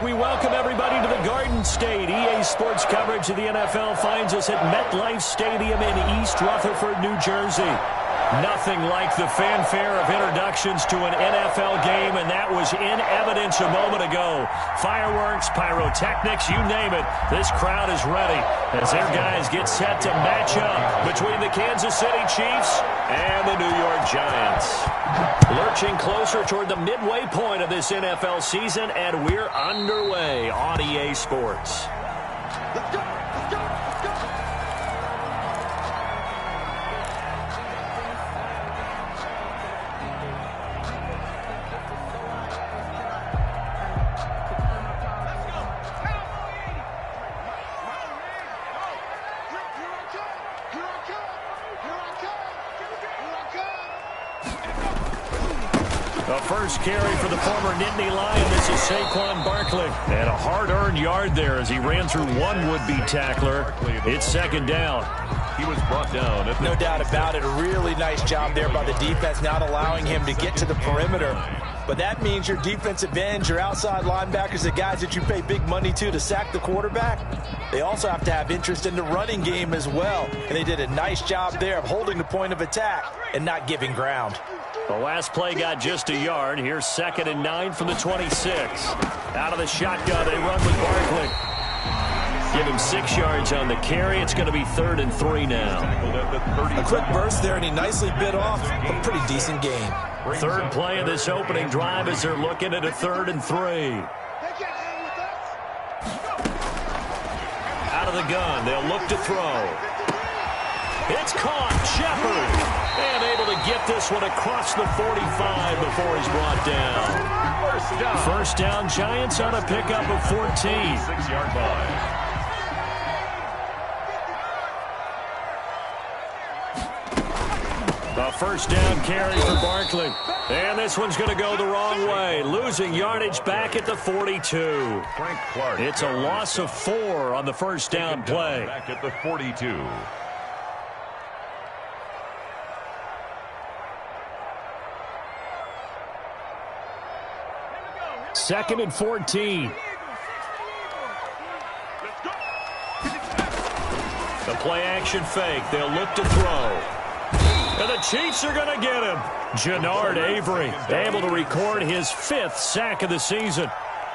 We welcome everybody to the Garden State. EA Sports coverage of the NFL finds us at MetLife Stadium in East Rutherford, New Jersey. Nothing like the fanfare of introductions to an NFL game, and that was in evidence a moment ago. Fireworks, pyrotechnics, you name it. This crowd is ready as their guys get set to match up between the Kansas City Chiefs and the New York Giants. Lurching closer toward the midway point of this NFL season, and we're underway on EA Sports. Let's go! Let's go! Let's go! The first carry for the former Nittany Lion. This is Saquon Barkley. And a hard-earned yard there as he ran through one would-be tackler. It's second down. He was brought down. No doubt about it. A really nice job there by the defense, not allowing him to get to the perimeter. But that means your defensive ends, your outside linebackers, the guys that you pay big money to sack the quarterback, they also have to have interest in the running game as well. And they did a nice job there of holding the point of attack and not giving ground. The last play got just a yard. Here's 2nd and 9 from the 26. Out of the shotgun, they run with Barkley. Give him 6 yards on the carry. It's going to be 3rd and 3 now. A quick burst there, and he nicely bit off a pretty decent gain. Third play of this opening drive as they're looking at a 3rd and 3. Out of the gun, they'll look to throw. It's caught. Shepard. And able to get this one across the 45 before he's brought down. First down, Giants on a pickup of 14. 6-yard line. A first down carry for Barkley. And this one's going to go the wrong way. Losing yardage back at the 42. Frank Clark. It's a loss of 4 on the first down play. Back at the 42. Second and 14. The play action fake. They'll look to throw. And the Chiefs are going to get him. Jannard Avery able to record his 5th sack of the season.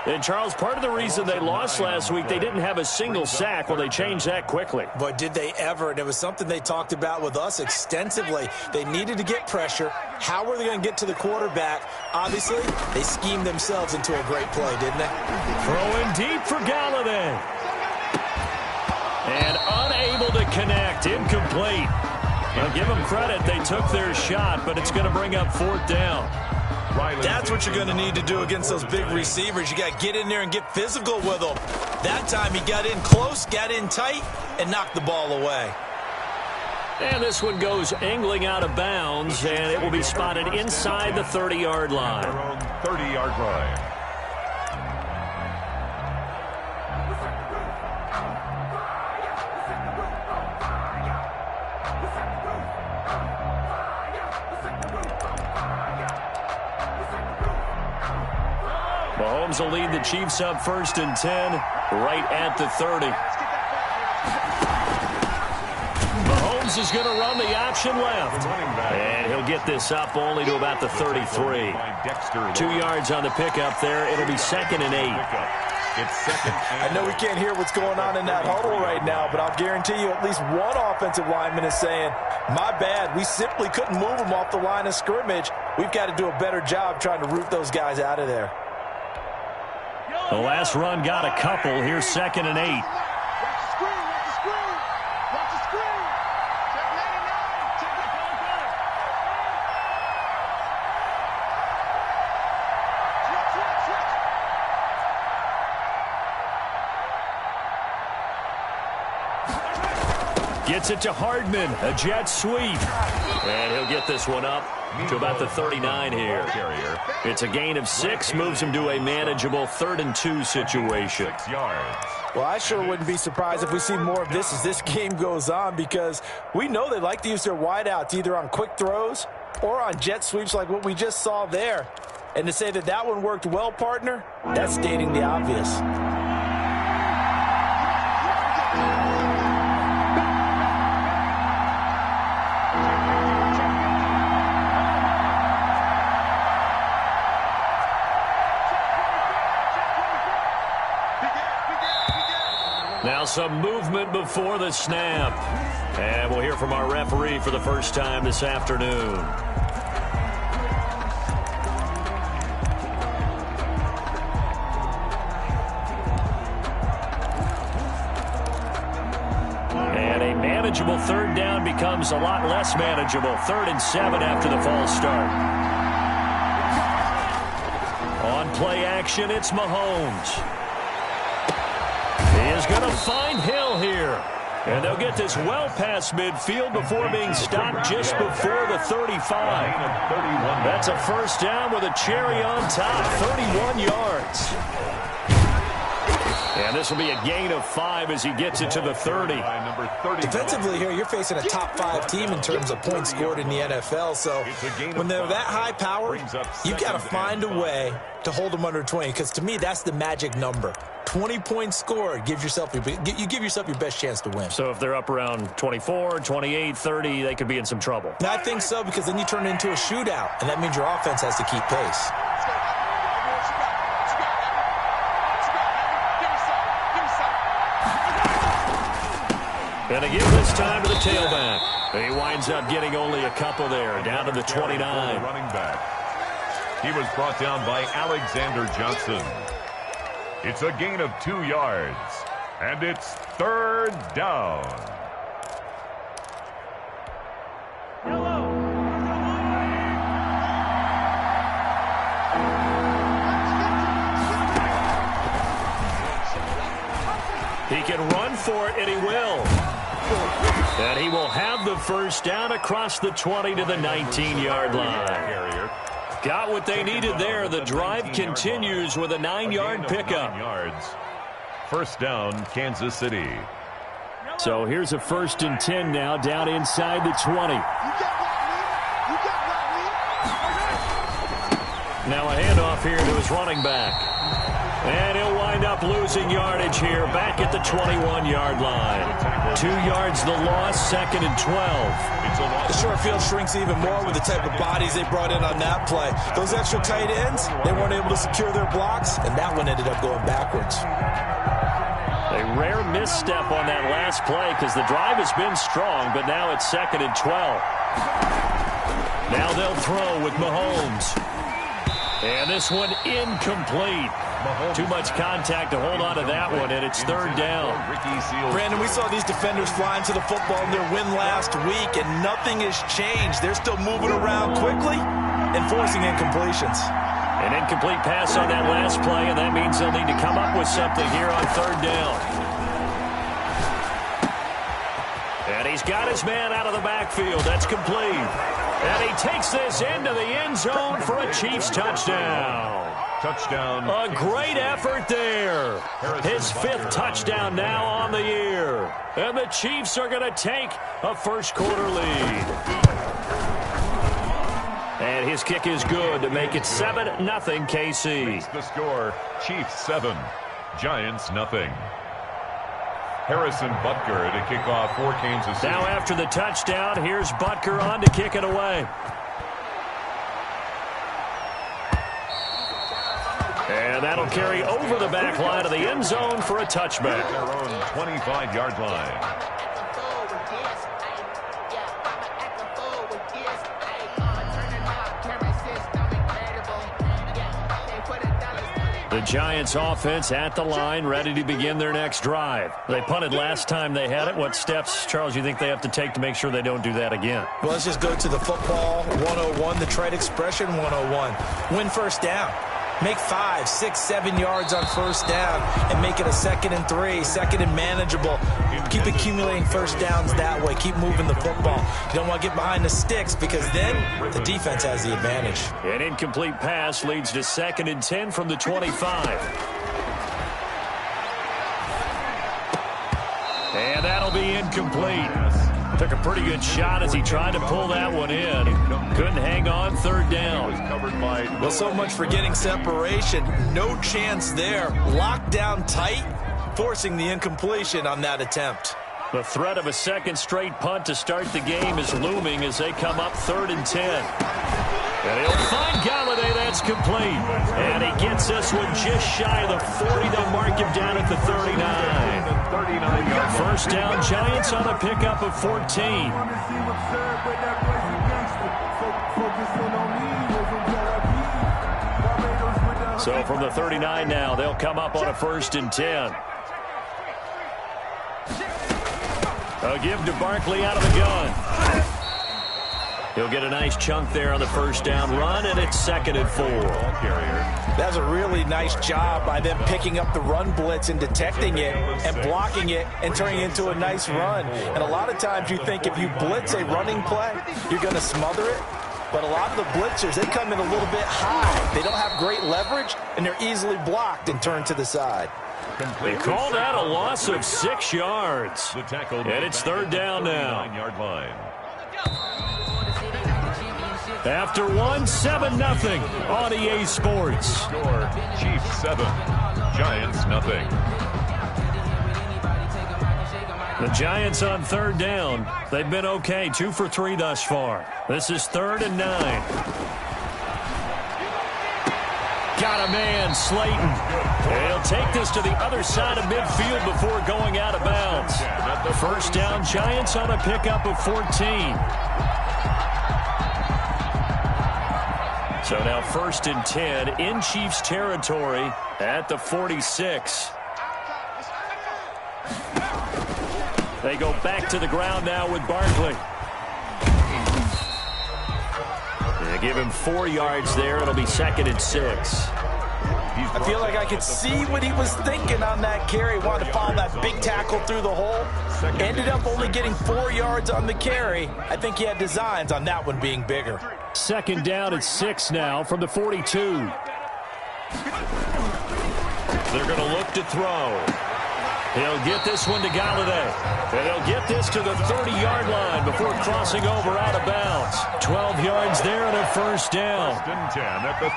And, Charles, part of the reason they lost last week, they didn't have a single sack. Well, they changed that quickly. Boy, did they ever. And it was something they talked about with us extensively. They needed to get pressure. How were they going to get to the quarterback? Obviously, they schemed themselves into a great play, didn't they? Throwing deep for Galladay. And unable to connect. Incomplete. Now, give them credit. They took their shot, but it's going to bring up 4th down. That's what you're going to need to do against those big receivers. You got to get in there and get physical with them. That time he got in close, got in tight, and knocked the ball away. And this one goes angling out of bounds, and it will be spotted inside the 30-yard line. 30-yard line. Mahomes will lead the Chiefs up 1st and 10, right at the 30. Mahomes is going to run the option left. And he'll get this up only to about the 33. 2 yards on the pickup there. It'll be 2nd and 8. I know we can't hear what's going on in that huddle right now, but I'll guarantee you at least one offensive lineman is saying, my bad, we simply couldn't move them off the line of scrimmage. We've got to do a better job trying to root those guys out of there. The last run got a couple. Here's 2nd and 8. Watch the screen, watch the screen. Watch the screen. Check 99. Check the ball. Switch. Gets it to Hardman. A jet sweep. And he'll get this one up to about the 39 here. It's a gain of 6, moves him to a manageable 3rd and 2 situation. 6 yards. Well, I sure wouldn't be surprised if we see more of this as this game goes on, because we know they like to use their wideouts either on quick throws or on jet sweeps like what we just saw there. And to say that that one worked well, partner, that's stating the obvious. Now some movement before the snap. And we'll hear from our referee for the first time this afternoon. And a manageable third down becomes a lot less manageable. 3rd and 7 after the false start. On play action, it's Mahomes. He is going to find Hill here. And they'll get this well past midfield before being stopped just before the 35. That's a first down with a cherry on top, 31 yards. And this will be a gain of 5 as he gets it to the 30. Defensively here, you're facing a top 5 team in terms of points scored in the NFL. So when they're that high power, you've got to find a way to hold them under 20. Because to me, that's the magic number. 20 points scored, you give yourself your best chance to win. So if they're up around 24, 28, 30, they could be in some trouble. And I think so, because then you turn it into a shootout, and that means your offense has to keep pace. And they give this time to the tailback. He winds up getting only a couple there, down to the 29. Running back. He was brought down by Alexander Johnson. It's a gain of 2 yards, and it's 3rd down. He can run for it, and he will. And he will have the first down across the 20 to the 19-yard line. Got what they needed there. The drive continues with a 9-yard pickup. First down, Kansas City. So here's a 1st and 10 now, down inside the 20. Now a handoff here to his running back. And he'll wind up losing yardage here, back at the 21-yard line. 2 yards the loss, 2nd and 12. The short field shrinks even more with the type of bodies they brought in on that play. Those extra tight ends, they weren't able to secure their blocks, and that one ended up going backwards. A rare misstep on that last play because the drive has been strong, but now it's 2nd and 12. Now they'll throw with Mahomes. And this one incomplete. Too much contact to hold on to that one, and it's 3rd down. Brandon, we saw these defenders flying to the football in their win last week, and nothing has changed. They're still moving around quickly and forcing incompletions. An incomplete pass on that last play, and that means they'll need to come up with something here on 3rd down. And he's got his man out of the backfield. That's complete. And he takes this into the end zone for a Chiefs touchdown. Touchdown. A great effort there. His 5th touchdown now on the year. And the Chiefs are going to take a first-quarter lead. And his kick is good to make it 7-0 KC. Makes the score, Chiefs 7, Giants nothing. Harrison Butker to kick off for Kansas City. Now after the touchdown, here's Butker on to kick it away. And that'll carry over the back line of the end zone for a touchback. Their own 25-yard line. The Giants offense at the line, ready to begin their next drive. They punted last time they had it. What steps, Charles, you think they have to take to make sure they don't do that again? Well, let's just go to the football 101, the trade expression 101. Win first down. Make 5, 6, 7 yards on first down and make it a 2nd and 3, 2nd and manageable. Keep accumulating first downs that way. Keep moving the football. You don't want to get behind the sticks because then the defense has the advantage. An incomplete pass leads to 2nd and 10 from the 25. And that'll be incomplete. Took a pretty good shot as he tried to pull that one in. Couldn't hang on, third down. Well, so much for getting separation. No chance there. Locked down tight, forcing the incompletion on that attempt. The threat of a second straight punt to start the game is looming as they come up 3rd and 10. And he'll find Galladay. That's complete. And he gets this one just shy of the 40. They'll mark him down at the 39. First down, Giants on a pickup of 14. So from the 39 now, they'll come up on a 1st and 10. A give to Barkley out of the gun. He'll get a nice chunk there on the first down run, and it's 2nd and 4. That's a really nice job by them picking up the run blitz and detecting it and blocking it and turning it into a nice run. And a lot of times you think if you blitz a running play, you're going to smother it. But a lot of the blitzers, they come in a little bit high. They don't have great leverage, and they're easily blocked and turned to the side. They call that a loss of 6 yards. And it's 3rd down now. After 1, 7-0 on EA Sports. Score, Chiefs 7, Giants nothing. The Giants on 3rd down. They've been okay, 2 for 3 thus far. This is 3rd and 9. Got a man, Slayton. He'll take this to the other side of midfield before going out of bounds. First down, Giants on a pickup of 14. So now 1st and 10 in Chiefs territory at the 46. They go back to the ground now with Barkley. They give him 4 yards there. It'll be 2nd and 6. I feel like I could see what he was thinking on that carry. Wanted to follow that big tackle through the hole. Ended up only getting 4 yards on the carry. I think he had designs on that one being bigger. 2nd down at 6 now from the 42. They're going to look to throw. He'll get this one to Galladay. And he'll get this to the 30-yard line before crossing over out of bounds. 12 yards there and a 1st down.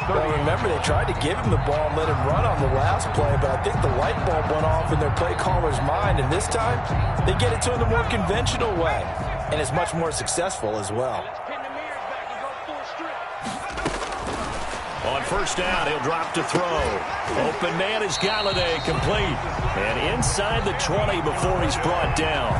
Well, remember, they tried to give him the ball and let him run on the last play, but I think the light bulb went off in their play caller's mind, and this time they get it to him the more conventional way, and it's much more successful as well. On 1st down, he'll drop to throw. Open man is Galladay, complete. And inside the 20 before he's brought down.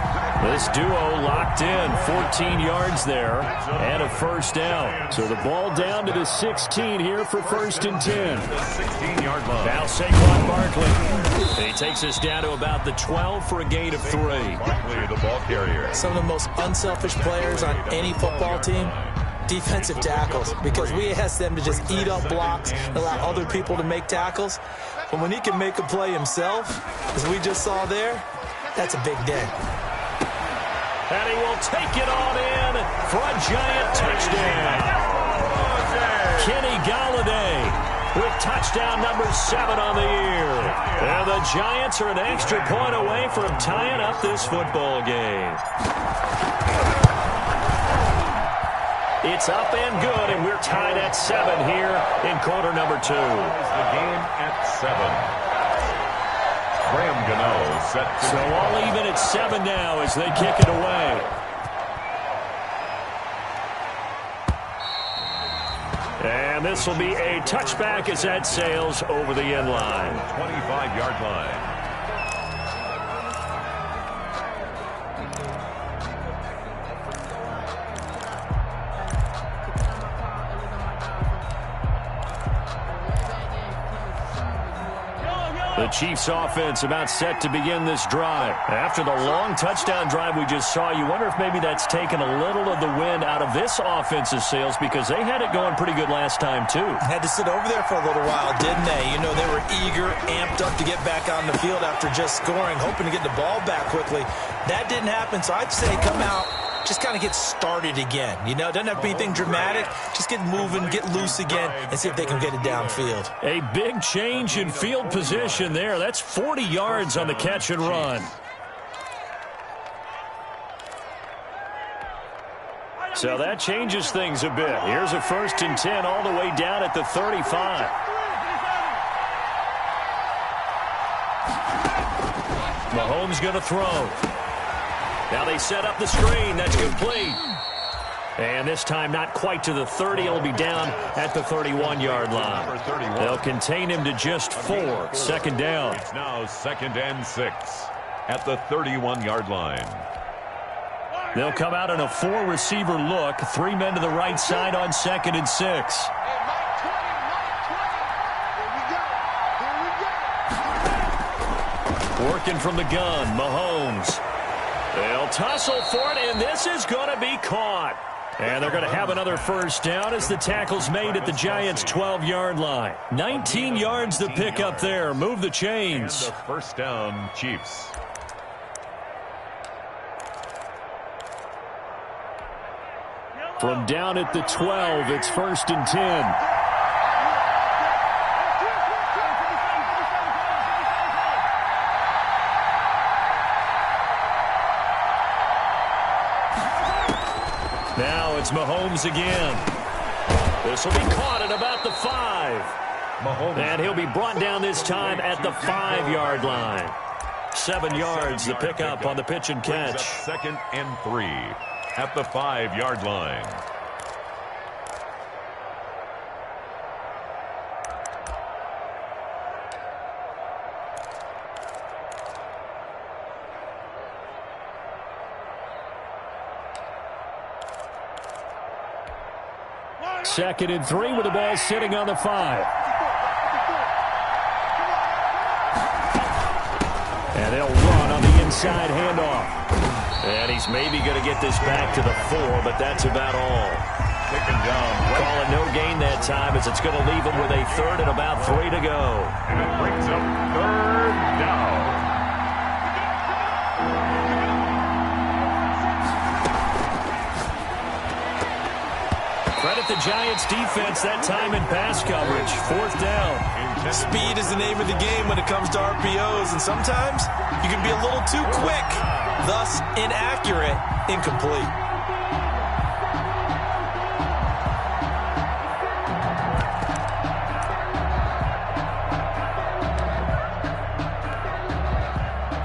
This duo locked in, 14 yards there, and a 1st down. So the ball down to the 16 here for 1st and 10. 16-yard line. Now Saquon Barkley. He takes us down to about the 12 for a gain of 3. Barkley, the ball carrier. Some of the most unselfish players on any football team, defensive tackles, because we ask them to just eat up blocks and allow other people to make tackles. But when he can make a play himself, as we just saw there, that's a big day. And he will take it on in for a giant touchdown. Kenny Galladay with touchdown number 7 on the year. And the Giants are an extra point away from tying up this football game. It's up and good, and we're tied at 7 here in quarter number 2. The game at 7. Graham Gano set. So all even at 7 now as they kick it away. And this will be a touchback as that sails over the end line. 25-yard line. The Chiefs offense about set to begin this drive. After the long touchdown drive we just saw, you wonder if maybe that's taken a little of the wind out of this offensive sails because they had it going pretty good last time too. Had to sit over there for a little while, didn't they? You know, they were eager, amped up to get back on the field after just scoring, hoping to get the ball back quickly. That didn't happen, so I'd say come out, just kind of get started again. You know, doesn't have to be anything dramatic. Just get moving, get loose again, and see if they can get it downfield. A big change in field position there. That's 40 yards on the catch and run. So that changes things a bit. Here's a 1st and 10 all the way down at the 35. Mahomes going to throw. Now they set up the screen. That's complete. And this time not quite to the 30. He'll be down at the 31-yard line. They'll contain him to just 4. 2nd down. It's now 2nd and 6 at the 31-yard line. They'll come out in a 4-receiver look. 3 men to the right side on 2nd and 6. Working from the gun, Mahomes. They'll tussle for it, and this is going to be caught. And they're going to have another 1st down as the tackle's made at the Giants' 12-yard line. 19 yards to pick up there. Move the chains. And the 1st down, Chiefs. From down at the 12, it's 1st and 10. Now it's Mahomes again. This will be caught at about the 5. Mahomes. And he'll be brought down this time at the 5-yard line. 7 yards to pick up on the pitch and catch. 2nd and 3 at the 5-yard line. Second and 3 with the ball sitting on the 5. And they'll run on the inside handoff. And he's maybe going to get this back to the 4, but that's about all. Taken down. Calling no gain that time as it's going to leave him with a 3rd and about 3 to go. And it brings up 3rd down. Credit the Giants defense that time in pass coverage. 4th down. Speed is the name of the game when it comes to RPOs, and sometimes you can be a little too quick, thus inaccurate, incomplete.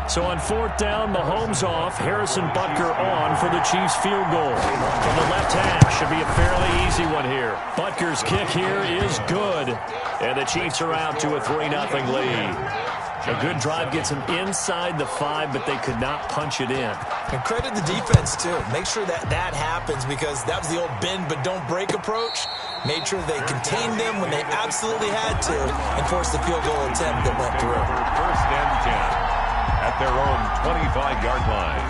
So on 4th down, Mahomes off, Harrison Butker on for the Chiefs field goal. From the left hash, should be a fairly easy one here. Butker's kick here is good. And the Chiefs are out to a 3-0 lead. A good drive gets them inside the 5, but they could not punch it in. And credit the defense, too. Make sure that happens because that was the old bend but don't break approach. Made sure they contained them when they absolutely had to and forced the field goal attempt that went through. 1st and 10. At their own 25-yard line.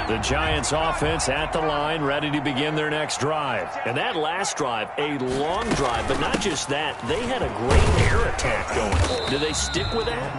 The Giants offense at the line, ready to begin their next drive. And that last drive, a long drive, but not just that. They had a great air attack going. Do they stick with that?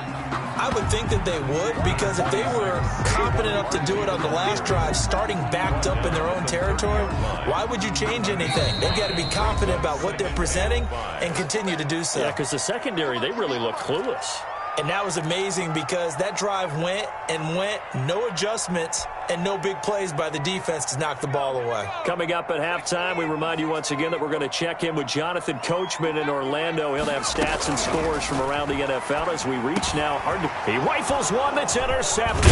I would think that they would, because if they were confident enough to do it on the last drive, starting backed up in their own territory, why would you change anything? They've got to be confident about what they're presenting and continue to do so. Yeah, because the secondary, they really look clueless. And that was amazing because that drive went and went, no adjustments and no big plays by the defense to knock the ball away. Coming up at halftime, we remind you once again that we're going to check in with Jonathan Coachman in Orlando. He'll have stats and scores from around the NFL as we reach now. He rifles one that's intercepted.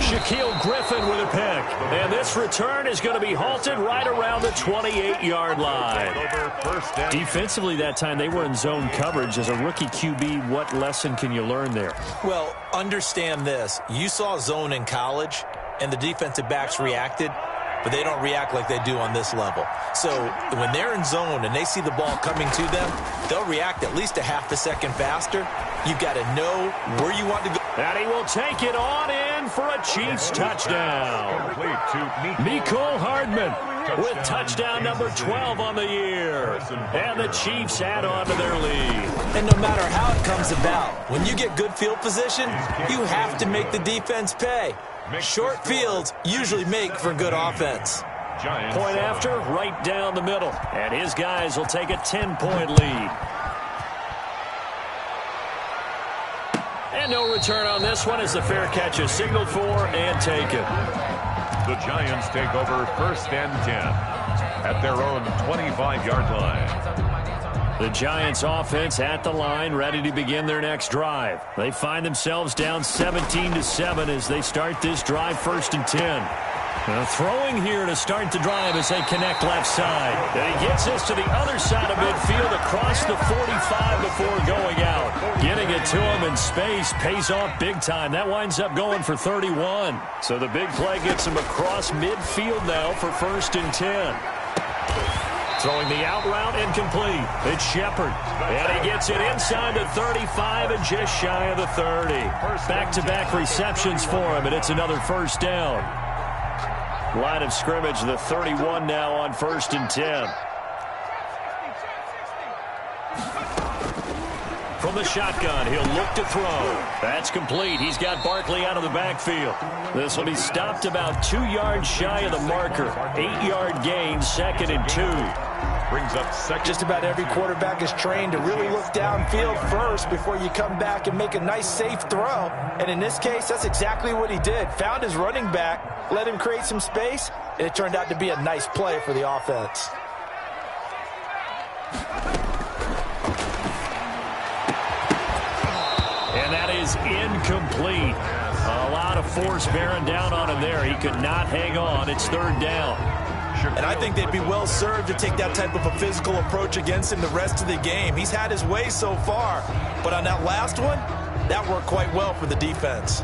Shaquille Griffin with a pick. And this return is going to be halted right around the 28-yard line. Defensively that time, they were in zone coverage. As a rookie QB, what lesson can you learn there? Well, understand this. You saw zone in college, and the defensive backs reacted, but they don't react like they do on this level. So when they're in zone and they see the ball coming to them, they'll react at least a half a second faster. You've got to know where you want to go. And he will take it on in for a Chiefs touchdown. Mecole Hardman with touchdown number 12 on the year. And the Chiefs add on to their lead. And no matter how it comes about, when you get good field position, you have to make the defense pay. Short fields usually make for good offense. Point after, right down the middle. And his guys will take a 10-point lead. And no return on this one as the fair catch is signaled for and taken. The Giants take over 1st and 10 at their own 25-yard line. The Giants offense at the line, ready to begin their next drive. They find themselves down 17-7 as they start this drive 1st and 10. Throwing here to start the drive as they connect left side. And he gets this to the other side of midfield across the 45 before going out. Getting it to him in space pays off big time. That winds up going for 31. So the big play gets him across midfield now for 1st and 10. Throwing the out route incomplete. It's Shepard. And he gets it inside the 35 and just shy of the 30. Back-to-back receptions for him, and it's another 1st down. Line of scrimmage, the 31 now on 1st and 10. From the shotgun, he'll look to throw. That's complete. He's got Barkley out of the backfield. This will be stopped about 2 yards shy of the marker. 8-yard gain, 2nd and 2. Brings up second. Just about every quarterback is trained to really look downfield first before you come back and make a nice, safe throw. And in this case, that's exactly what he did. Found his running back, let him create some space, and it turned out to be a nice play for the offense. And that is incomplete. A lot of force bearing down on him there. He could not hang on. It's 3rd down. And I think they'd be well served to take that type of a physical approach against him the rest of the game. He's had his way so far, but on that last one, that worked quite well for the defense.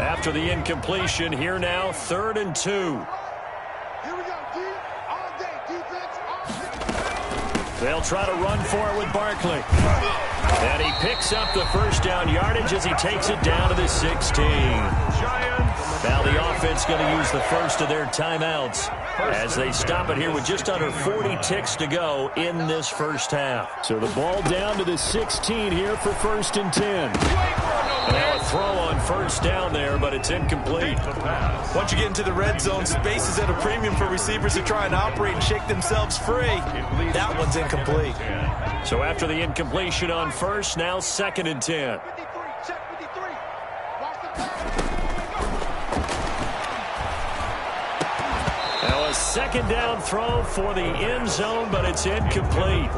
After the incompletion, here now, 3rd and 2. Here we go, D. All day, defense, all day. They'll try to run for it with Barkley. And he picks up the 1st down yardage as he takes it down to the 16. Now the offense going to use the first of their timeouts as they stop it here with just under 40 ticks to go in this 1st half. So the ball down to the 16 here for 1st and 10. Now a throw on 1st down there, but it's incomplete. Once you get into the red zone, space is at a premium for receivers to try and operate and shake themselves free. That one's incomplete. So after the incompletion on 1st, now 2nd and 10. 53, check 53. Watch the pass. Now a 2nd down throw for the end zone, but it's incomplete.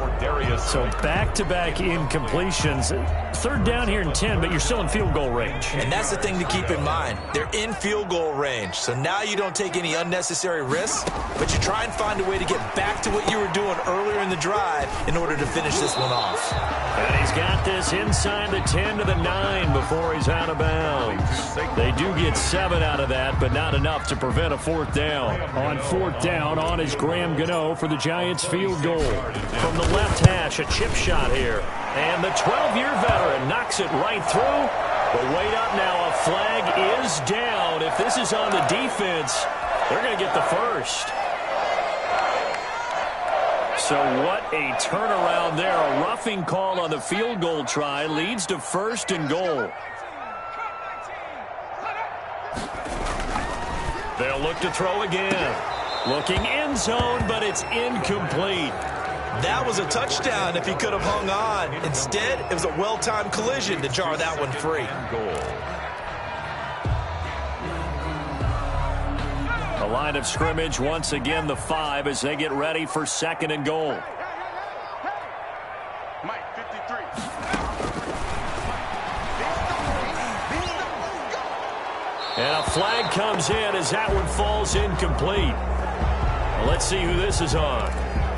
So back-to-back incompletions. 3rd down here in 10, but you're still in field goal range. And that's the thing to keep in mind. They're in field goal range. So now you don't take any unnecessary risks, but you try and find a way to get back to what you were doing earlier in the drive in order to finish this one off. And he's got this inside the 10 to the 9 before he's out of bounds. They do get 7 out of that, but not enough to prevent a 4th down. On 4th down, on is Graham Gano for the Giants field goal. From the left hash, a chip shot here. And the 12-year veteran knocks it right through. But wait up now, a flag is down. If this is on the defense, they're going to get the 1st. So what a turnaround there. A roughing call on the field goal try leads to 1st and goal. They'll look to throw again. Looking end zone, but it's incomplete. That was a touchdown if he could have hung on. Instead, it was a well-timed collision to jar that one free. The line of scrimmage, once again, the 5 as they get ready for 2nd and goal. Mike, 53. And a flag comes in as that one falls incomplete. Well, let's see who this is on.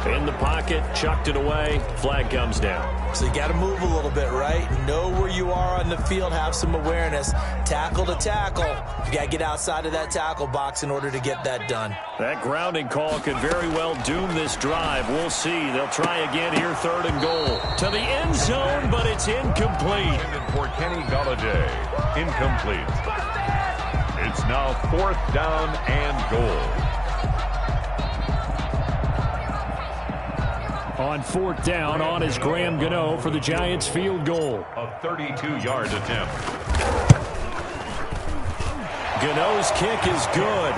In the pocket, chucked it away, flag comes down. So you got to move a little bit, right? Know where you are on the field, have some awareness. Tackle to tackle. You got to get outside of that tackle box in order to get that done. That grounding call could very well doom this drive. We'll see. They'll try again here, 3rd and goal. To the end zone, but it's incomplete. For Kenny Golladay, incomplete. It's now 4th down and goal. On 4th down, on is Graham Gano for the Giants field goal. A 32-yard attempt. Gano's kick is good.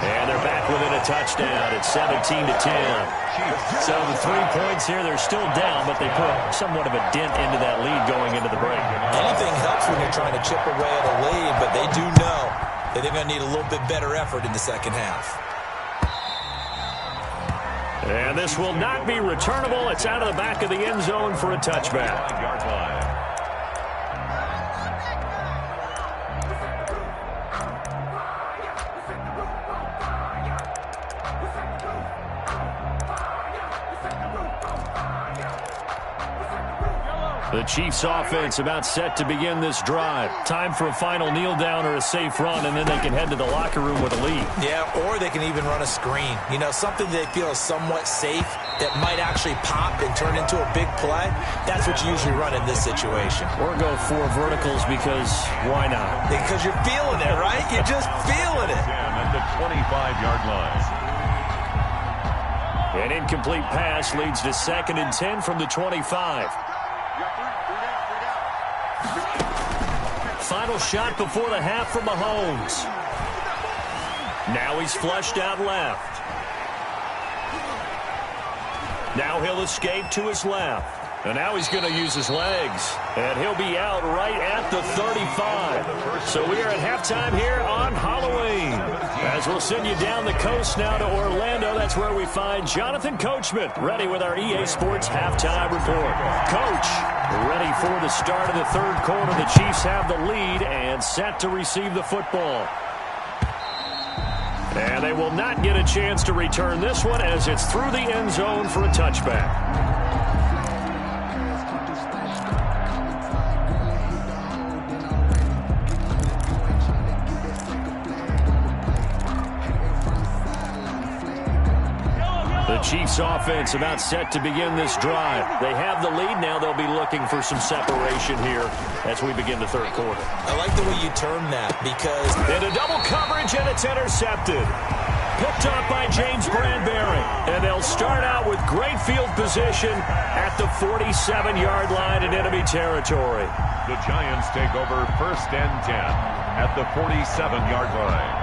And they're back within a touchdown at 17-10. So the 3 points here, they're still down, but they put somewhat of a dent into that lead going into the break. Anything helps when you're trying to chip away at a lead, but they do know that they're going to need a little bit better effort in the second half. And this will not be returnable. It's out of the back of the end zone for a touchback. The Chiefs offense about set to begin this drive. Time for a final kneel down or a safe run, and then they can head to the locker room with a lead. Yeah, or they can even run a screen. You know, something they feel is somewhat safe that might actually pop and turn into a big play. That's what you usually run in this situation. Or go 4 verticals because why not? Because you're feeling it, right? You're just feeling it. At the 25-yard line. An incomplete pass leads to 2nd and 10 from the 25. Final shot before the half from Mahomes. Now he's flushed out left. Now he'll escape to his left. And now he's going to use his legs. And he'll be out right at the 35. So we are at halftime here on Halloween. As we'll send you down the coast now to Orlando, that's where we find Jonathan Coachman, ready with our EA Sports halftime report. Coach, ready for the start of the third quarter. The Chiefs have the lead and set to receive the football. And they will not get a chance to return this one as it's through the end zone for a touchback. The Chiefs offense about set to begin this drive. They have the lead. Now they'll be looking for some separation here as we begin the third quarter. I like the way you term that because... into double coverage, and it's intercepted. Picked up by James Bradbury. And they'll start out with great field position at the 47-yard line in enemy territory. The Giants take over 1st and 10 at the 47-yard line.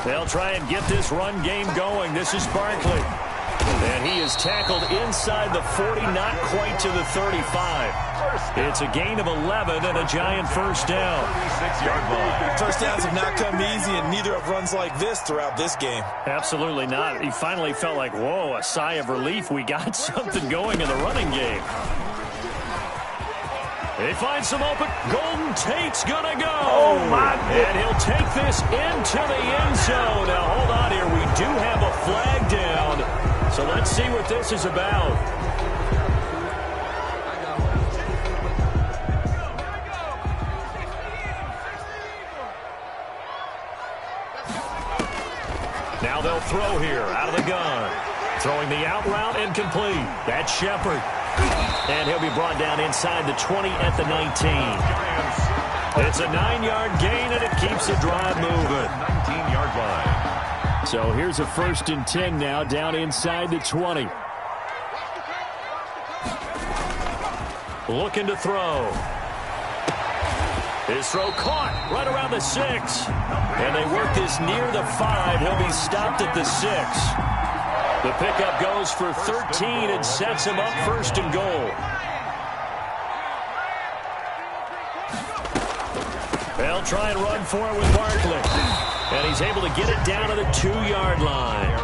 They'll try and get this run game going. This is Barkley. And he is tackled inside the 40, not quite to the 35. It's a gain of 11 and a Giant first down. 36-yard line. First downs have not come easy, and neither have runs like this throughout this game. Absolutely not. He finally felt like, whoa, a sigh of relief. We got something going in the running game. They find some open. Golden Tate's going to go. Oh, my goodness. And he'll take this into the end zone. Now, hold on here. We do have a flag down. So let's see what this is about. Now they'll throw here out of the gun. Throwing the out route incomplete. That's Shepard. And he'll be brought down inside the 20 at the 19. It's a 9-yard gain, and it keeps the drive moving. 19-yard line. So here's a 1st and 10 now, down inside the 20. Looking to throw. His throw caught right around the 6. And they work this near the 5. He'll be stopped at the 6. The pickup goes for 13 and sets him up 1st and goal. They'll try and run for it with Barkley. And he's able to get it down to the 2-yard line.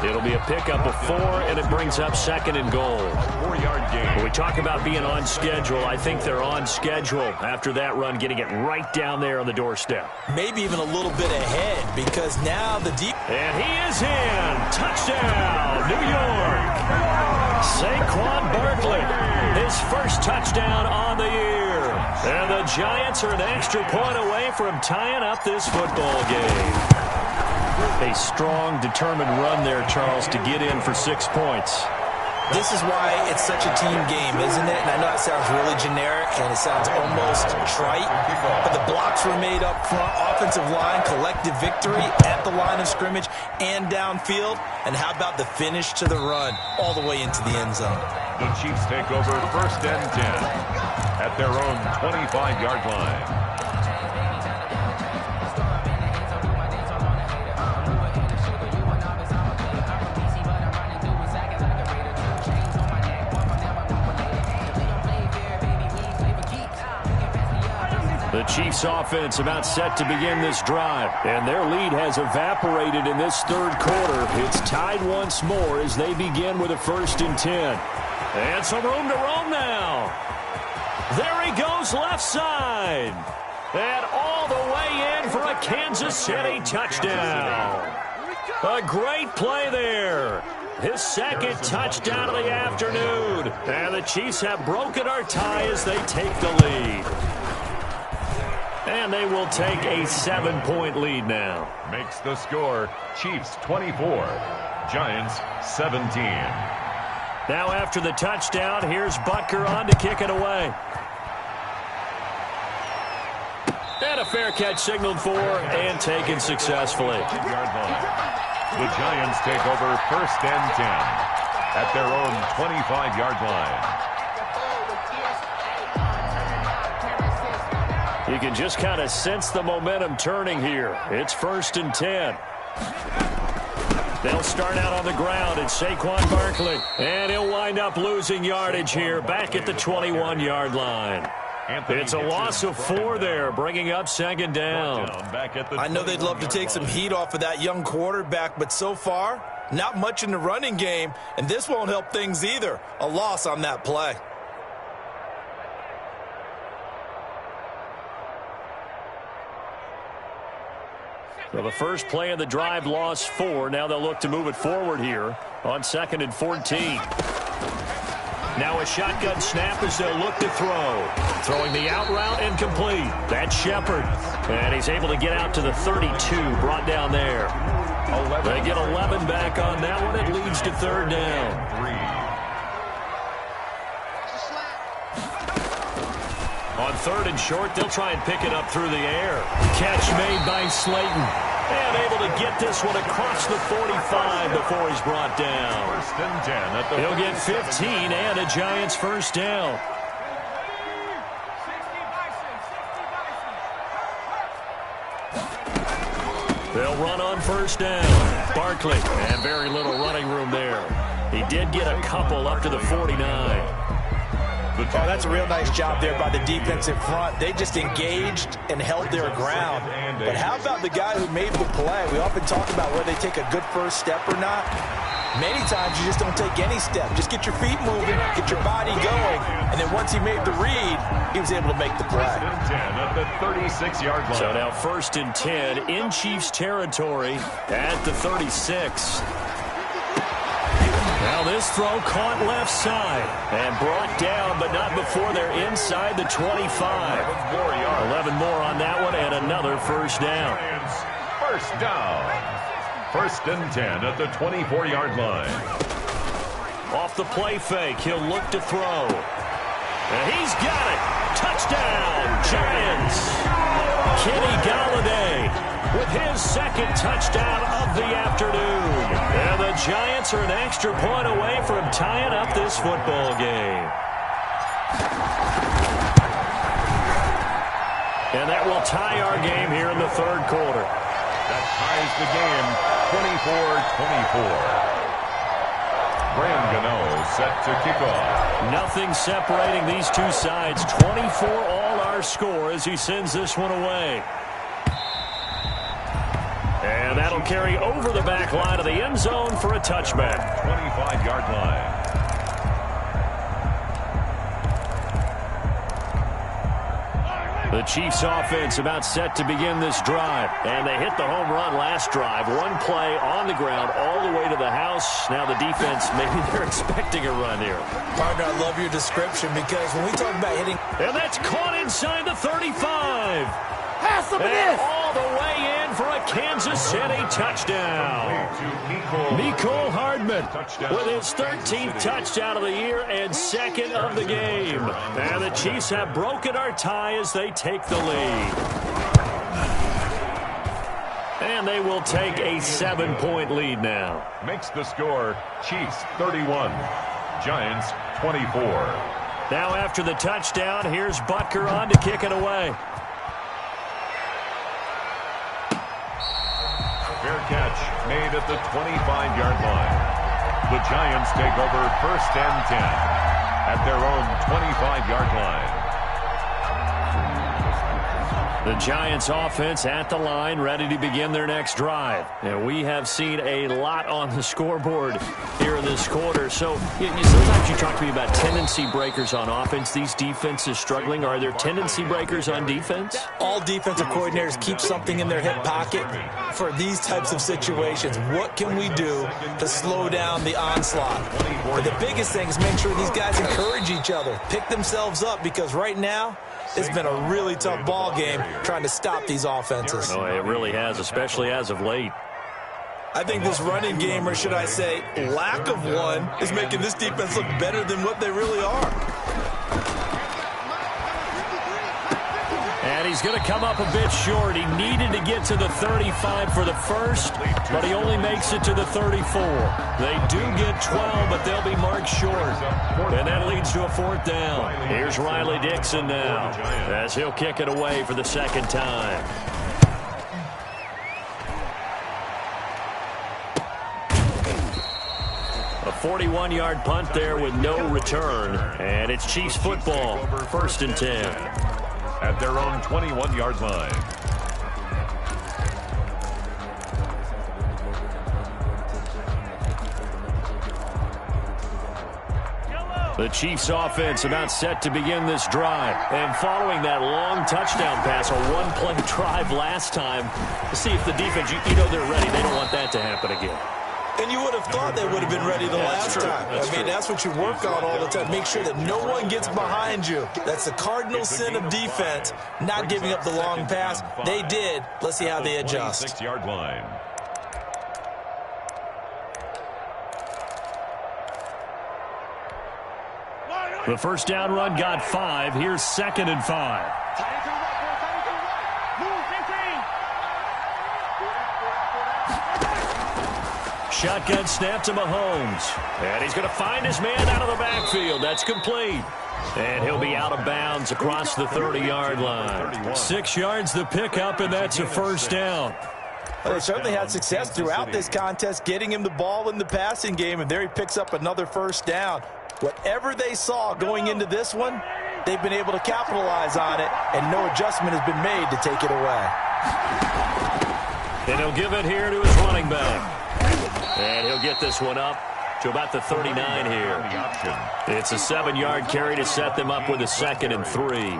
It'll be a pickup of 4, and it brings up 2nd and goal. 4-yard gain. When we talk about being on schedule, I think they're on schedule after that run, getting it right down there on the doorstep. Maybe even a little bit ahead because now the deep... And he is in. Touchdown, New York. Saquon Barkley, his first touchdown on the year. And the Giants are an extra point away from tying up this football game. A strong, determined run there, Charles, to get in for 6 points. This is why it's such a team game, isn't it? And I know it sounds really generic and it sounds almost trite, but the blocks were made up front, offensive line, collective victory at the line of scrimmage and downfield. And how about the finish to the run all the way into the end zone? The Chiefs take over 1st and 10 at their own 25-yard line. The Chiefs offense about set to begin this drive, and their lead has evaporated in this third quarter. It's tied once more as they begin with a 1st and 10. And some room to roam now. There he goes left side. And all the way in for a Kansas City touchdown. A great play there. His 2nd touchdown of the afternoon. And the Chiefs have broken our tie as they take the lead. And they will take a 7-point lead now. Makes the score Chiefs 24, Giants 17. Now after the touchdown, here's Butker on to kick it away. And a fair catch signaled for and taken successfully. The Giants take over 1st and 10 at their own 25-yard line. You can just kind of sense the momentum turning here. It's 1st and 10. They'll start out on the ground. It's Saquon Barkley. And he'll wind up losing yardage here back at the 21-yard line. It's a loss of 4 there, bringing up 2nd down. I know they'd love to take some heat off of that young quarterback, but so far, not much in the running game, and this won't help things either. A loss on that play. So the first play of the drive lost 4. Now they'll look to move it forward here on 2nd and 14. Now a shotgun snap as they'll look to throw. Throwing the out route and complete. That's Shepard. And he's able to get out to the 32, brought down there. They get 11 back on that one. It leads to 3rd down. On 3rd and short, they'll try and pick it up through the air. Catch made by Slayton. And able to get this one across the 45 before he's brought down. 1st and 10 at the He'll get 15 and a Giants 1st down. They'll run on 1st down. Barkley, and very little running room there. He did get a couple up to the 49. Oh, that's a real nice job there by the defensive front. They just engaged and held their ground. But how about the guy who made the play? We often talk about whether they take a good first step or not. Many times you just don't take any step. Just get your feet moving, get your body going. And then once he made the read, he was able to make the play. 1st and 10 at the 36-yard line. So now 1st and 10 in Chiefs territory at the 36. Now this throw caught left side and brought down, but not before they're inside the 25. 11 more on that one and another 1st down. 1st down. 1st and 10 at the 24-yard line. Off the play fake, he'll look to throw. And he's got it. Touchdown, Giants. Kenny Golladay with his 2nd touchdown of the afternoon. And the Giants are an extra point away from tying up this football game. And that will tie our game here in the 3rd quarter. That ties the game 24-24. Graham Gano set to kick off. Nothing separating these two sides. 24 all our score as he sends this one away. And that'll carry over the back line of the end zone for a touchback. 25-yard line. The Chiefs offense about set to begin this drive. And they hit the home run last drive. One play on the ground all the way to the house. Now the defense, maybe they're expecting a run here. Partner, I love your description because when we talk about hitting... And that's caught inside the 35. Pass some of this. All the way in for a Kansas City touchdown. Mecole Hardman with his 13th touchdown of the year and second of the game. And the Chiefs have broken our tie as they take the lead. And they will take a 7-point lead now. Makes the score Chiefs 31, Giants 24. Now after the touchdown, here's Butker on to kick it away. Fair catch made at the 25-yard line. The Giants take over 1st and 10 at their own 25-yard line. The Giants offense at the line, ready to begin their next drive. And we have seen a lot on the scoreboard here in this quarter. So sometimes you talk to me about tendency breakers on offense. These defenses struggling. Are there tendency breakers on defense? All defensive coordinators keep something in their hip pocket for these types of situations. What can we do to slow down the onslaught? But the biggest thing is make sure these guys encourage each other, pick themselves up, because right now it's been a really tough ball game trying to stop these offenses. Oh, it really has, especially as of late. I think this running game, or should I say lack of one, is making this defense look better than what they really are. And he's going to come up a bit short. He needed to get to the 35 for the first, but he only makes it to the 34. They do get 12, but they'll be marked short. And that leads to a 4th down. Here's Riley Dixon now as he'll kick it away for the second time. A 41-yard punt there with no return. And it's Chiefs football, 1st and 10. At their own 21-yard line. The Chiefs offense about set to begin this drive. And following that long touchdown pass, a one-play drive last time, to see if the defense, you know they're ready. They don't want that to happen again. And you would have thought they would have been ready the last time. That's what you work on all the time. Make sure that no one gets behind you. That's the cardinal sin of defense, not giving up the long pass. They did. Let's see how they adjust. 26-yard line. The first down run got 5. Here's 2nd and 5. Shotgun snap to Mahomes. And he's going to find his man out of the backfield. That's complete. And he'll be out of bounds across the 30-yard line. 6 yards the pickup, and that's a first down. Well, they certainly had success throughout this contest, getting him the ball in the passing game, and there he picks up another first down. Whatever they saw going into this one, they've been able to capitalize on it, and no adjustment has been made to take it away. And he'll give it here to his running back. And he'll get this one up to about the 39 here. It's a 7-yard carry to set them up with a 2nd and 3.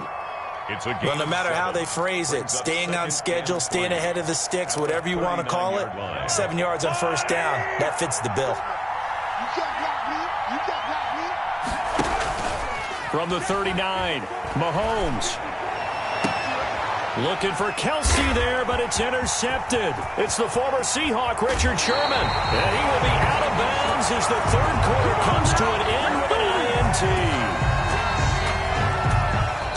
Well, no matter how they phrase it, staying on schedule, staying ahead of the sticks, whatever you want to call it, 7 yards on first down, that fits the bill. From the 39, Mahomes. Looking for Kelsey there, but it's intercepted. It's the former Seahawk, Richard Sherman. And he will be out of bounds as the third quarter comes to an end with an INT.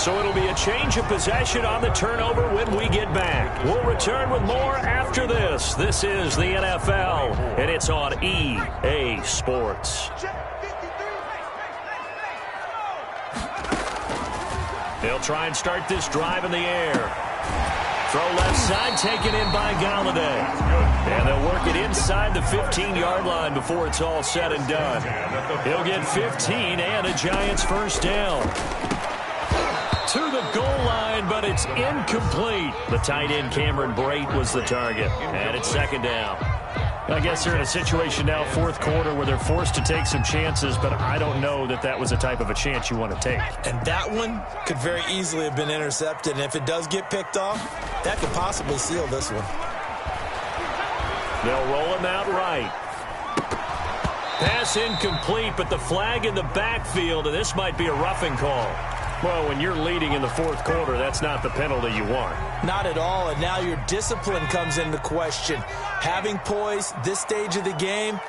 So it'll be a change of possession on the turnover when we get back. We'll return with more after this. This is the NFL, and it's on EA Sports. They'll try and start this drive in the air. Throw left side, taken in by Galladay. And they'll work it inside the 15-yard line before it's all said and done. He'll get 15 and a Giants first down. To the goal line, but it's incomplete. The tight end, Cameron Brate, was the target. And it's 2nd down. I guess they're in a situation now, 4th quarter, where they're forced to take some chances, but I don't know that that was the type of a chance you want to take. And that one could very easily have been intercepted, and if it does get picked off, that could possibly seal this one. They'll roll him out right. Pass incomplete, but the flag in the backfield, and this might be a roughing call. Well, when you're leading in the fourth quarter, that's not the penalty you want. Not at all, and now your discipline comes into question. Having poise this stage of the game,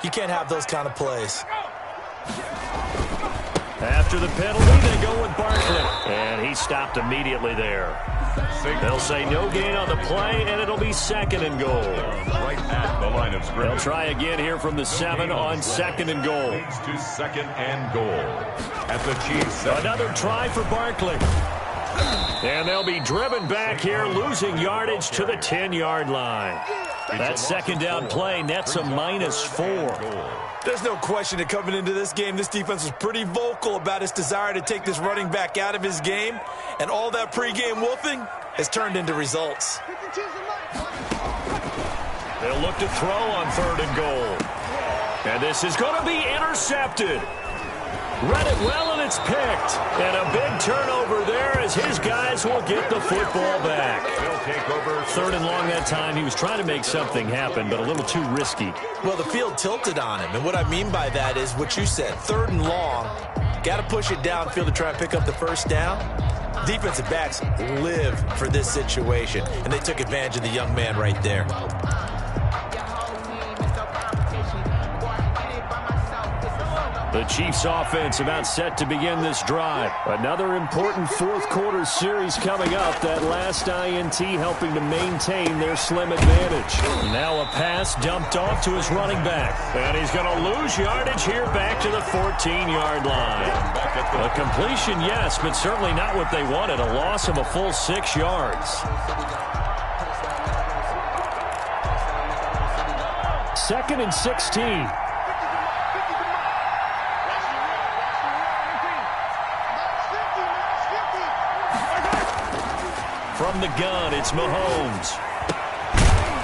you can't have those kind of plays. After the penalty, they go with Barkley. And he stopped immediately there. They'll say no gain on the play, and it'll be second and goal. Right at the line of scrimmage. They'll try again here from the 7 on second and goal. Leads to second and goal. At the Chiefs. Another try for Barkley. And they'll be driven back here, losing yardage to the 10-yard line. That second down play nets a -4. There's no question that coming into this game, this defense was pretty vocal about its desire to take this running back out of his game. And all that pregame wolfing has turned into results. They'll look to throw on third and goal. And this is going to be intercepted. Read it well, and it's picked. And a big turnover there as his guys will get the football back. They'll take over. Third and long that time. He was trying to make something happen, but a little too risky. Well, the field tilted on him, and what I mean by that is what you said. Third and long, got to push it downfield to try and pick up the first down. Defensive backs live for this situation, and they took advantage of the young man right there. The Chiefs offense about set to begin this drive. Another important fourth quarter series coming up. That last INT helping to maintain their slim advantage. Now a pass dumped off to his running back. And he's going to lose yardage here back to the 14-yard line. A completion, yes, but certainly not what they wanted. A loss of a full 6 yards. Second and 16. From the gun, it's Mahomes.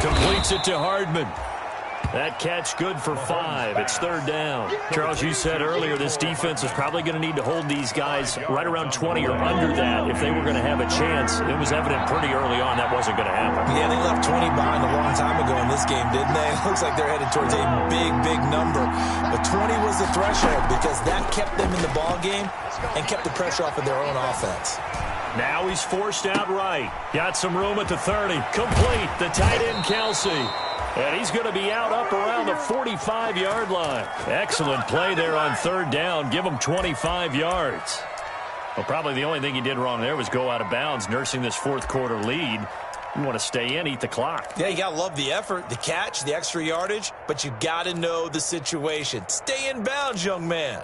Completes it to Hardman. That catch good for 5. It's third down. Charles, you said earlier this defense is probably going to need to hold these guys right around 20 or under that if they were going to have a chance. It was evident pretty early on that wasn't going to happen. Yeah, they left 20 behind a long time ago in this game, didn't they? It looks like they're headed towards a big, big number. But 20 was the threshold because that kept them in the ball game and kept the pressure off of their own offense. Now he's forced out right. Got some room at the 30. Complete. The tight end, Kelsey. And he's going to be out up around the 45-yard line. Excellent play there on third down. Give him 25 yards. Well, probably the only thing he did wrong there was go out of bounds, nursing this fourth quarter lead. You want to stay in, eat the clock. Yeah, you got to love the effort, the catch, the extra yardage, but you got to know the situation. Stay in bounds, young man.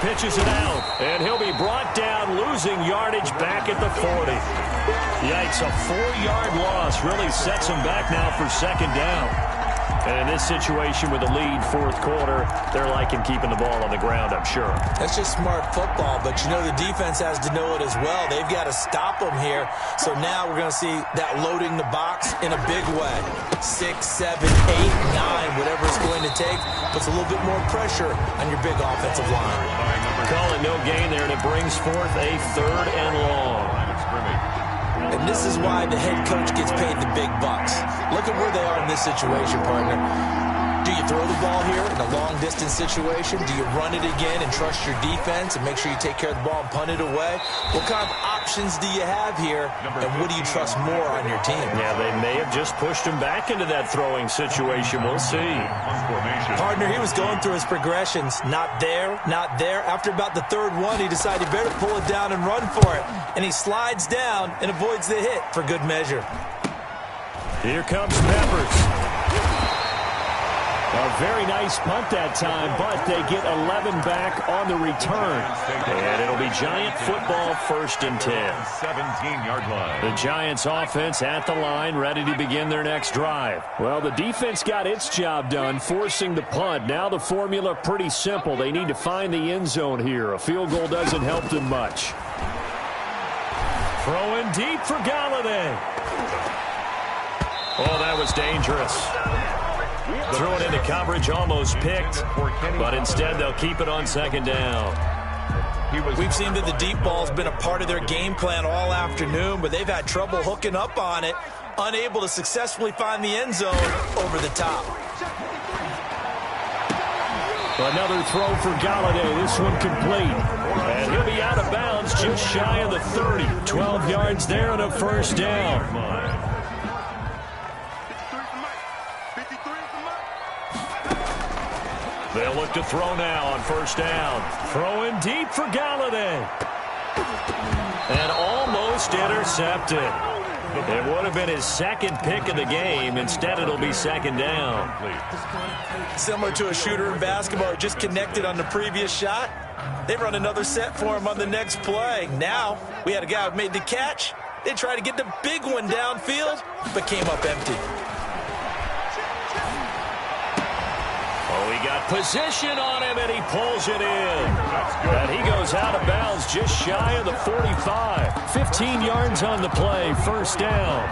Pitches it out, and he'll be brought down, losing yardage back at the 40. Yikes, a 4-yard loss really sets him back now for second down. And in this situation with a lead fourth quarter, they're liking keeping the ball on the ground, I'm sure. That's just smart football, but you know the defense has to know it as well. They've got to stop them here. So now we're going to see that loading the box in a big way. 6, 7, 8, 9, whatever it's going to take, puts a little bit more pressure on your big offensive line. Call it no gain there, and it brings forth a third and long. And this is why the head coach gets paid the big bucks. Look at where they are in this situation, partner. Do you throw the ball here in a long-distance situation? Do you run it again and trust your defense and make sure you take care of the ball and punt it away? What kind of options do you have here, and what do you trust more on your team? Yeah, they may have just pushed him back into that throwing situation. We'll see. Partner, he was going through his progressions. Not there, not there. After about the third one, he decided he better pull it down and run for it. And he slides down and avoids the hit for good measure. Here comes Peppers. A very nice punt that time, but they get 11 back on the return. And it'll be Giant football, 1st and 10. 17-yard line. The Giants offense at the line, ready to begin their next drive. Well, the defense got its job done, forcing the punt. Now the formula pretty simple. They need to find the end zone here. A field goal doesn't help them much. Throwing deep for Galladay. Oh, that was dangerous. Threw it into coverage, almost picked, but instead they'll keep it on second down. We've seen that the deep ball's been a part of their game plan all afternoon, but they've had trouble hooking up on it, unable to successfully find the end zone over the top. Another throw for Galladay. This one complete. And he'll be out of bounds just shy of the 30. 12 yards there and a first down. They'll look to throw now on first down. Throwing deep for Galladay. And almost intercepted. It would have been his second pick of the game. Instead, it'll be second down. Similar to a shooter in basketball who just connected on the previous shot. They run another set for him on the next play. Now, we had a guy who made the catch. They tried to get the big one downfield, but came up empty. Oh, he got position on him, and he pulls it in. And he goes out of bounds just shy of the 45. 15 yards on the play, first down.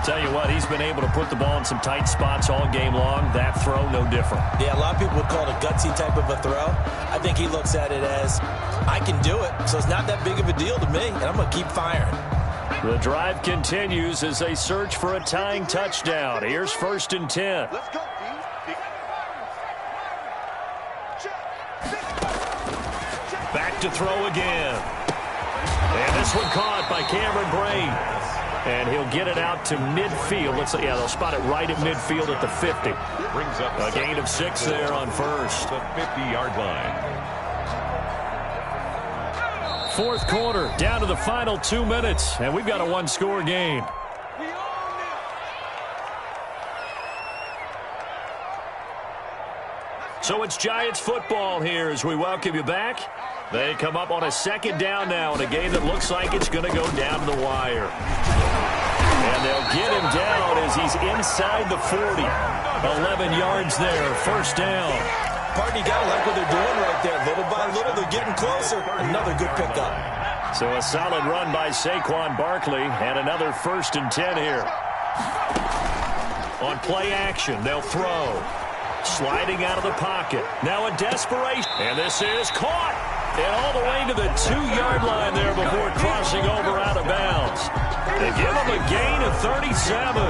Tell you what, he's been able to put the ball in some tight spots all game long. That throw, no different. Yeah, a lot of people would call it a gutsy type of a throw. I think he looks at it as, I can do it, so it's not that big of a deal to me, and I'm going to keep firing. The drive continues as they search for a tying touchdown. Here's first and 10. Let's go, Back to throw again. And this one caught by Cameron Brain. And he'll get it out to midfield. They'll spot it right at midfield at the 50. Brings up a gain of 6 there on first. The 50-yard line. Fourth quarter, down to the final 2 minutes. And we've got a one-score game. So it's Giants football here as we welcome you back. They come up on a second down now in a game that looks like it's going to go down to the wire. And they'll get him down as he's inside the 40. 11 yards there, first down. Partner, you got to like what they're doing right there. Little by little, they're getting closer. Another good pickup. So a solid run by Saquon Barkley and another first and 10 here. On play action, they'll throw. Sliding out of the pocket. Now a desperation. And this is caught. And all the way to the 2-yard line there before crossing over out of bounds. They give him a gain of 37.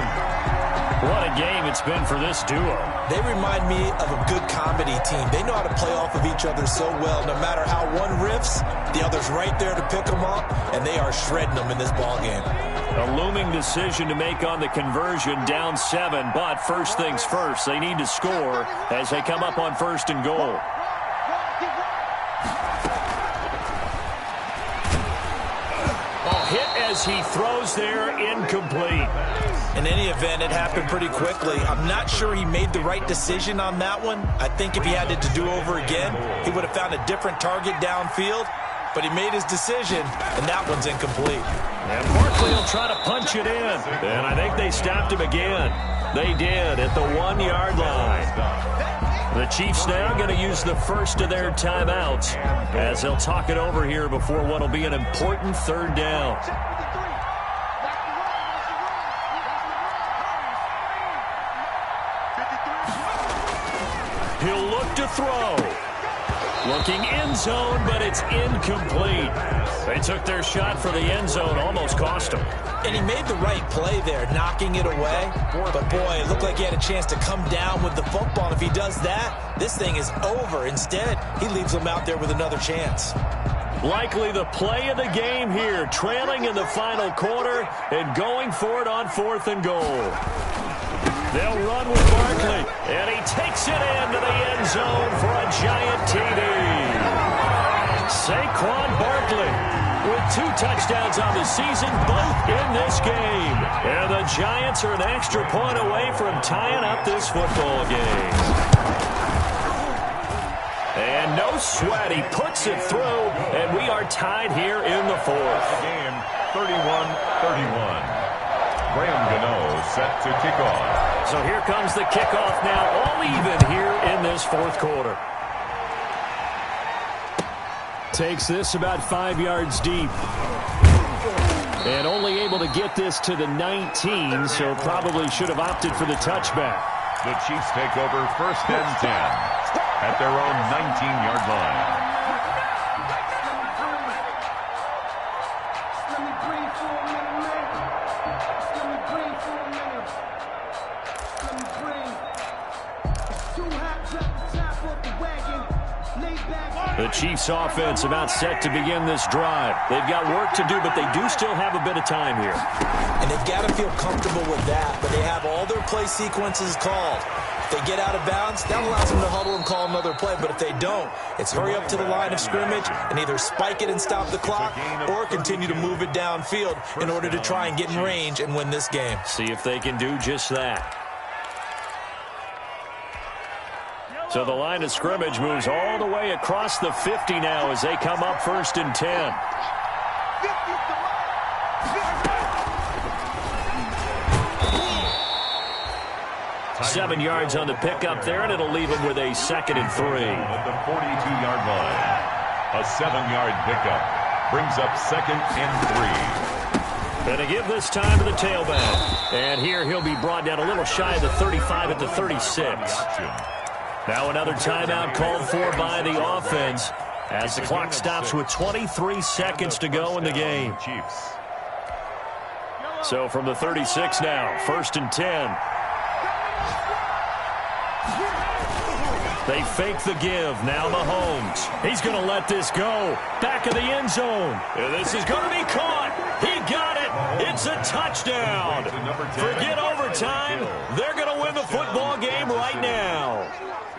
What a game it's been for this duo. They remind me of a good comedy team. They know how to play off of each other so well. No matter how one riffs, the other's right there to pick them up, and they are shredding them in this ballgame. A looming decision to make on the conversion, down 7, but first things first, they need to score as they come up on first and goal. Hit as he throws there, incomplete. In any event, it happened pretty quickly. I'm not sure he made the right decision on that one. I think if he had it to do over again, he would have found a different target downfield. But he made his decision, and that one's incomplete. And Barkley will try to punch it in. And I think they stopped him again. They did at the 1-yard line. The Chiefs now going to use the first of their timeouts as they'll talk it over here before what will be an important third down. He'll look to throw. Looking end zone, but it's incomplete. They took their shot for the end zone, almost cost him. And he made the right play there, knocking it away. But, boy, it looked like he had a chance to come down with the football. And if he does that, this thing is over. Instead, he leaves him out there with another chance. Likely the play of the game here, trailing in the final quarter and going for it on fourth and goal. They'll run with Barkley, and he takes it into the end zone for a giant TD. Saquon Barkley with 2 touchdowns on the season, both in this game. And the Giants are an extra point away from tying up this football game. And no sweat, he puts it through, and we are tied here in the fourth. Game 31-31. Graham Gano set to kick off. So here comes the kickoff now, all even here in this fourth quarter. Takes this about 5 yards deep. And only able to get this to the 19, so probably should have opted for the touchback. The Chiefs take over first and 10 at their own 19-yard line. The Chiefs offense about set to begin this drive. They've got work to do, but they do still have a bit of time here. And they've got to feel comfortable with that, but they have all their play sequences called. If they get out of bounds, that allows them to huddle and call another play, but if they don't, it's hurry up to the line of scrimmage and either spike it and stop the clock or continue to move it downfield in order to try and get in range and win this game. See if they can do just that. So the line of scrimmage moves all the way across the 50 now as they come up 1st and 10. 7 yards on the pickup there, and it'll leave him with a 2nd and 3. At the 42-yard line, a 7-yard pickup brings up 2nd and 3. Going to give this time to the tailback. And here he'll be brought down a little shy of the 35 at the 36. Now another timeout called for by the offense as the clock stops with 23 seconds to go in the game. So from the 36 now, 1st and 10. They fake the give. Now Mahomes. He's going to let this go. Back of the end zone. And this is going to be caught. He got it. It's a touchdown. Forget overtime. They're going to win the football game right now.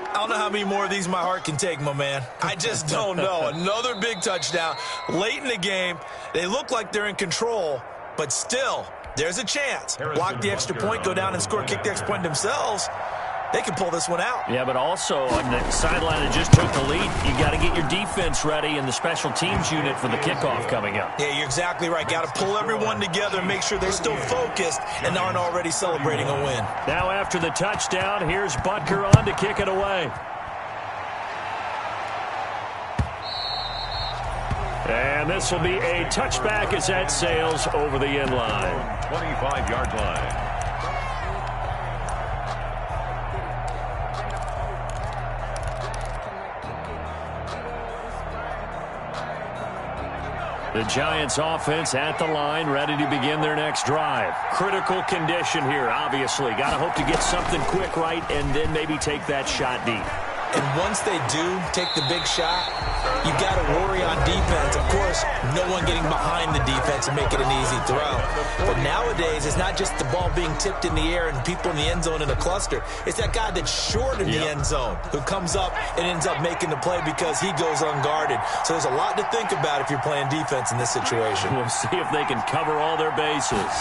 I don't know how many more of these my heart can take, my man. I just don't know. Another big touchdown late in the game. They look like they're in control, but still, there's a chance. Block the extra point, go down and score, kick the extra point themselves. They can pull this one out. Yeah, but also on the sideline that just took the lead, you got to get your defense ready and the special teams unit for the kickoff coming up. Yeah, you're exactly right. Got to pull everyone together and make sure they're still focused and aren't already celebrating a win. Now after the touchdown, here's Butker on to kick it away. And this will be a touchback as that sails over the end line. 25-yard line. The Giants offense at the line, ready to begin their next drive. Critical condition here, obviously. Got to hope to get something quick right and then maybe take that shot deep. And once they do take the big shot, you got to worry on defense. Of course, no one getting behind the defense and make it an easy throw. But nowadays, it's not just the ball being tipped in the air and people in the end zone in a cluster. It's that guy that's short in the end zone who comes up and ends up making the play because he goes unguarded. So there's a lot to think about if you're playing defense in this situation. We'll see if they can cover all their bases.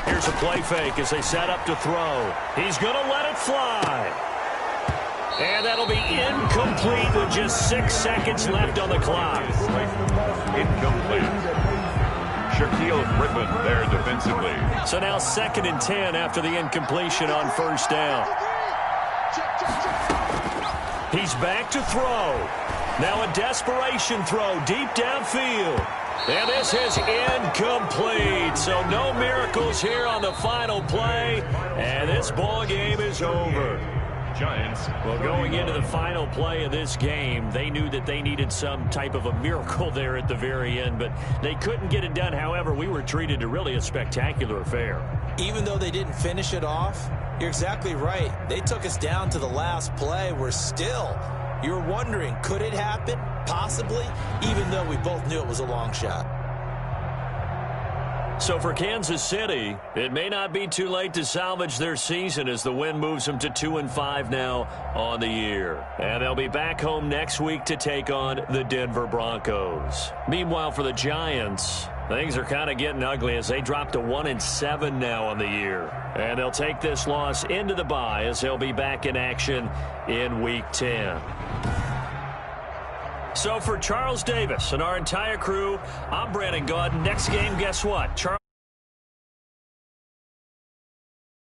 Here's a play fake as they set up to throw. He's going to let it fly. And that'll be incomplete with just 6 seconds left on the clock. Incomplete. Shaquille Griffin there defensively. So now 2nd and 10 after the incompletion on 1st down. He's back to throw. Now a desperation throw deep downfield. And this is incomplete. So no miracles here on the final play. And this ball game is over. Giants. Well, going into the final play of this game, they knew that they needed some type of a miracle there at the very end, but they couldn't get it done. However, we were treated to really a spectacular affair. Even though they didn't finish it off, you're exactly right. They took us down to the last play. We're still, you're wondering, could it happen? Possibly, even though we both knew it was a long shot. So for Kansas City, it may not be too late to salvage their season as the win moves them to 2-5 now on the year. And they'll be back home next week to take on the Denver Broncos. Meanwhile, for the Giants, things are kind of getting ugly as they drop to 1-7 now on the year. And they'll take this loss into the bye as they'll be back in action in Week 10. So for Charles Davis and our entire crew, I'm Brandon Gaudin. Next game, guess what?